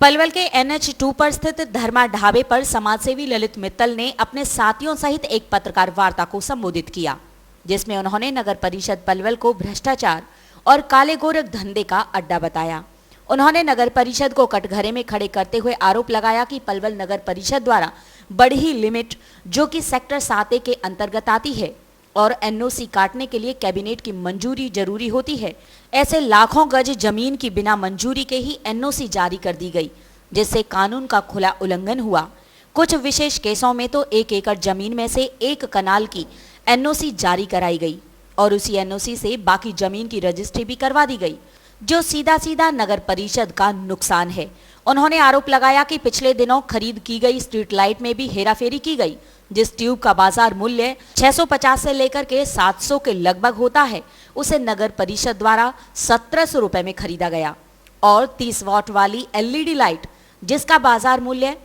पलवल के NH2 पर स्थित धर्मा ढाबे पर समाजसेवी ललित मित्तल ने अपने साथियों सहित एक पत्रकार वार्ता को संबोधित किया, जिसमें उन्होंने नगर परिषद पलवल को भ्रष्टाचार और काले गोरख धंधे का अड्डा बताया। उन्होंने नगर परिषद को कटघरे में खड़े करते हुए आरोप लगाया कि पलवल नगर परिषद द्वारा बढ़ी लिमिट, जो कि सेक्टर 7A के अंतर्गत आती है और NOC काटने के लिए कैबिनेट की मंजूरी जरूरी होती है, ऐसे लाखों गज जमीन की बिना मंजूरी के ही NOC जारी कर दी गई, जिससे कानून का खुला उल्लंघन हुआ। कुछ विशेष केसों में तो 1 एकड़ जमीन में से 1 कनाल की NOC जारी कराई गई और उसी NOC से बाकी जमीन की रजिस्ट्री भी करवा दी गई, जो सीधा सीधा नगर परिषद का नुकसान है। उन्होंने आरोप लगाया कि पिछले दिनों खरीद की गई स्ट्रीट लाइट में भी हेराफेरी की गई, जिस ट्यूब का बाजार मूल्य 650 से लेकर के 700 के लगभग होता है, उसे नगर परिषद द्वारा 1700 रुपए में खरीदा गया और 30 वाट वाली LED लाइट, जिसका बाजार मूल्य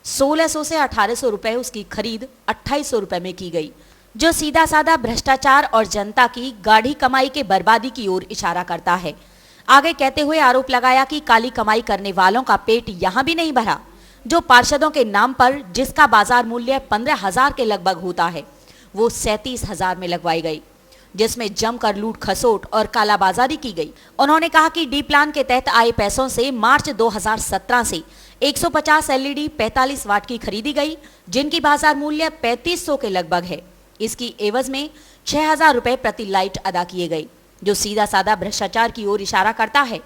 1600 से 1800 रुपए, उसकी खरीद 2800 रुपए में की गई, जो सीधा साधा भ्रष्टाचार और जनता की गाढ़ी कमाई के बर्बादी की ओर इशारा करता है। आगे कहते हुए आरोप लगाया कि काली कमाई करने वालों का पेट यहां भी नहीं भरा, जो पार्षदों के नाम पर जिसका बाजार मूल्य 15,000 के लगभग होता है, वो 37,000 में लगवाई गई, जिसमें जमकर लूट खसोट और कालाबाजारी की गई। उन्होंने कहा कि डी प्लान के तहत आए पैसों से मार्च 2017 से 150 LED 45 वाट की खरीदी गई, जिनकी बाजार मूल्य 3500 के लगभग है। इसकी एवज में 6,000 रुपए प्रति लाइट अदा किए गए, जो सीधा साधा भ्रष्टाचार की ओर इशारा करता है।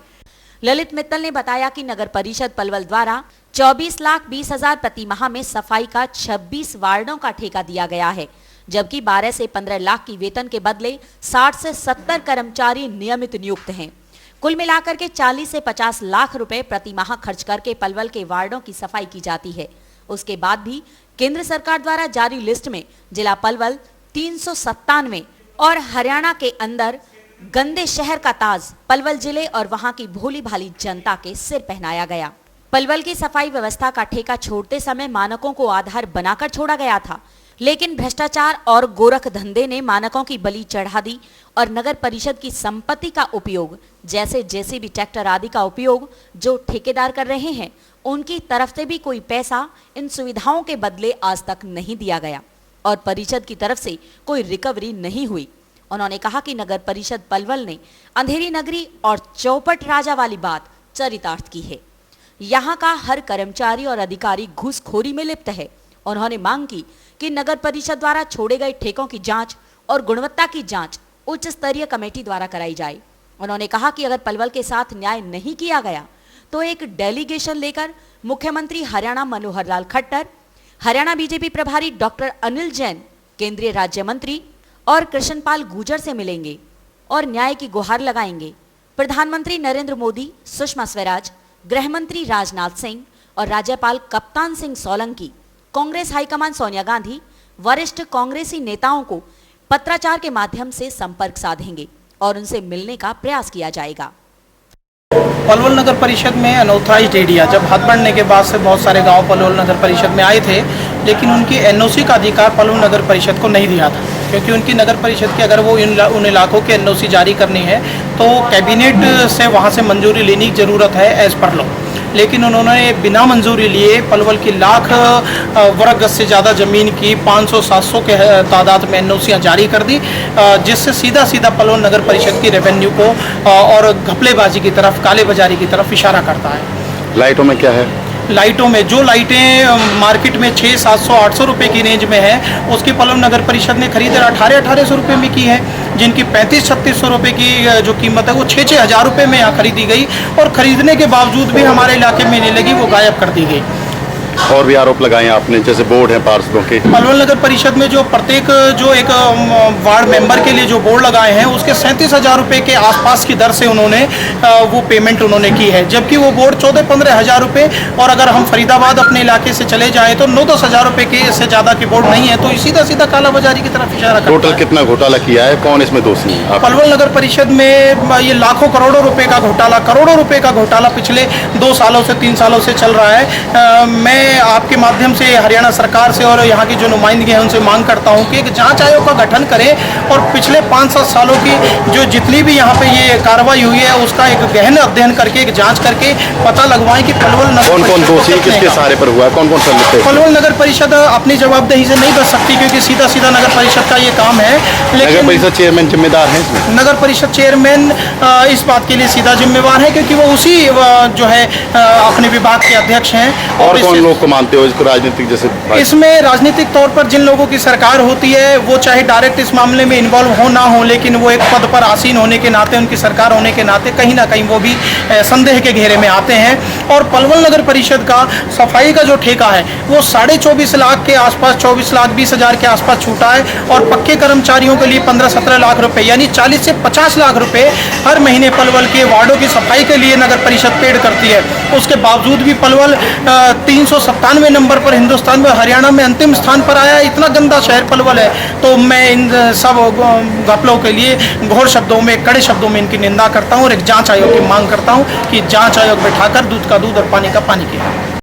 ललित मित्तल ने बताया कि नगर परिषद पलवल द्वारा 24,20,000 प्रति माह में सफाई का 26 वार्डों का ठेका दिया गया है, जबकि 12 से 15 लाख की वेतन के बदले 60 से 70 कर्मचारी नियमित नियुक्त हैं। कुल मिलाकर के 40 से 50 लाख रुपए प्रति माह खर्च करके पलवल के वार्डों की सफाई की जाती है। उसके बाद भी केंद्र सरकार द्वारा जारी लिस्ट में जिला पलवल 397 और हरियाणा के अंदर गंदे शहर का ताज पलवल जिले और वहां की भोली भाली जनता के सिर पहनाया गया। पलवल की सफाई व्यवस्था का ठेका छोड़ते समय मानकों को आधार बनाकर छोड़ा गया था, लेकिन भ्रष्टाचार और गोरख धंधे ने मानकों की बलि चढ़ा दी और नगर परिषद की संपत्ति का उपयोग, जैसे JCB ट्रैक्टर आदि का उपयोग जो ठेकेदार कर रहे हैं, उनकी तरफ से भी कोई पैसा इन सुविधाओं के बदले आज तक नहीं दिया गया और परिषद की तरफ से कोई रिकवरी नहीं हुई। उन्होंने कहा कि नगर परिषद पलवल ने अंधेरी नगरी और चौपट राजा वाली बात चरितार्थ की है। यहाँ का हर कर्मचारी और अधिकारी घूसखोरी में लिप्त है। उन्होंने मांग की कि नगर परिषद द्वारा छोड़े गए ठेकों की जांच और गुणवत्ता की जांच उच्च स्तरीय कमेटी द्वारा कराई जाए। उन्होंने कहा कि अगर पलवल के साथ न्याय नहीं किया गया तो एक डेलीगेशन लेकर मुख्यमंत्री हरियाणा मनोहर लाल खट्टर, हरियाणा BJP प्रभारी डॉक्टर अनिल जैन, केंद्रीय राज्य मंत्री और कृष्णपाल गुर्जर से मिलेंगे और न्याय की गुहार लगाएंगे। प्रधानमंत्री नरेंद्र मोदी, सुषमा स्वराज, गृह मंत्री राजनाथ सिंह और राज्यपाल कप्तान सिंह सोलंकी, कांग्रेस हाईकमान सोनिया गांधी, वरिष्ठ कांग्रेसी नेताओं को पत्राचार के माध्यम से संपर्क साधेंगे और उनसे मिलने का प्रयास किया जाएगा। पलवल नगर परिषद में अनऑथराइज्ड एरिया, जब हद बढ़ने के बाद से बहुत सारे गांव पलवल नगर परिषद में आए थे, लेकिन उनकी NOC का अधिकार पलवल नगर परिषद को नहीं दिया था, क्योंकि उनकी नगर परिषद की अगर वो उन इलाकों के NOC जारी करनी है तो कैबिनेट से वहाँ से मंजूरी लेने की ज़रूरत है एज पर लॉ। लेकिन उन्होंने बिना मंजूरी लिए पलवल की लाख वर्ग गज से ज़्यादा ज़मीन की 500-700 के तादाद में NOCयाँ जारी कर दी, जिससे सीधा सीधा पलवल नगर परिषद की रेवेन्यू को और घपलेबाजी की तरफ, काले बाजारी की तरफ इशारा करता है। लाइटों में क्या है? लाइटों में जो लाइटें मार्केट में 600-700-800 रुपये की रेंज में है, उसकी पलवल नगर परिषद ने खरीद 1800 रुपये में की है, जिनकी 3500-3600 रुपये की जो कीमत है वो 6-6 हज़ार रुपये में यहाँ खरीदी गई और खरीदने के बावजूद भी हमारे इलाके में नहीं लगी, वो गायब कर दी गई। और भी आरोप लगाए आपने, जैसे बोर्ड है पार्षदों के। पलवल नगर परिषद में जो प्रत्येक जो एक वार्ड मेंबर के लिए जो बोर्ड लगाए हैं, उसके 37,000 रुपये के आसपास की दर से उन्होंने वो पेमेंट उन्होंने की है, जबकि वो बोर्ड 14-15 हज़ार रुपये, और अगर हम फरीदाबाद अपने इलाके से चले जाएँ तो 9-10 हज़ार रुपये के इससे ज़्यादा की बोर्ड नहीं है। तो सीधा सीधा कालाबाजारी की तरफ इशारा करता है। टोटल कितना घोटाला किया है, कौन इसमें दोषी है? पलवल नगर परिषद में ये लाखों करोड़ों रुपए का घोटाला, करोड़ों रुपए का घोटाला पिछले 2 सालों से 3 सालों से चल रहा है। मैं मैं आपके माध्यम से हरियाणा सरकार से और यहाँ की जो नुमाइंदगी है उनसे मांग करता हूँ कि एक जांच आयोग का गठन करें और पिछले 5-7 सालों की जो जितनी भी यहाँ पे ये कार्रवाई हुई है उसका एक गहन अध्ययन करके एक जांच करके पता लगवाएं कि पलवल नगर कौन कौन परिषद को दोषी कितने किसके का- सहारे पर हुआ है, कौन कौन संलिप्त है? पलवल नगर परिषद अपनी जवाबदेही से नहीं बच सकती क्योंकि सीधा सीधा नगर परिषद का ये काम है, नगर लेकिन परिषद चेयरमैन जिम्मेदार है इसमें? नगर परिषद चेयरमैन इस बात के लिए सीधा जिम्मेवार है क्योंकि वो उसी जो है अपने विभाग के अध्यक्ष हैं। और कौन इससे- लोग को मानते हो इसको राजनीतिक जैसे इसमें राजनीतिक तौर पर जिन लोगों की सरकार होती है वो चाहे डायरेक्ट इस मामले में इन्वॉल्व हो ना हो, लेकिन वो एक पद पर आसीन होने के नाते, उनकी सरकार होने के नाते कहीं ना कहीं वो भी संदेह के घेरे में आते हैं। और पलवल नगर परिषद का सफाई का जो ठेका है वो 24.5 लाख के आसपास, 24,20,000 के आसपास छूटा है और पक्के कर्मचारियों के लिए 15-17 लाख रुपए यानी 40 से 50 लाख रुपए हर महीने पलवल के वार्डों की सफाई के लिए नगर परिषद पेड करती है। उसके बावजूद भी पलवल 397 नंबर पर हिंदुस्तान में, हरियाणा में अंतिम स्थान पर आया है। इतना गंदा शहर पलवल है। तो मैं इन सब घपलों के लिए घोर शब्दों में, कड़े शब्दों में इनकी निंदा करता हूँ और एक जांच आयोग की मांग करता हूँ कि जांच आयोग बैठाकर दूध का दूध और पानी का पानी किया।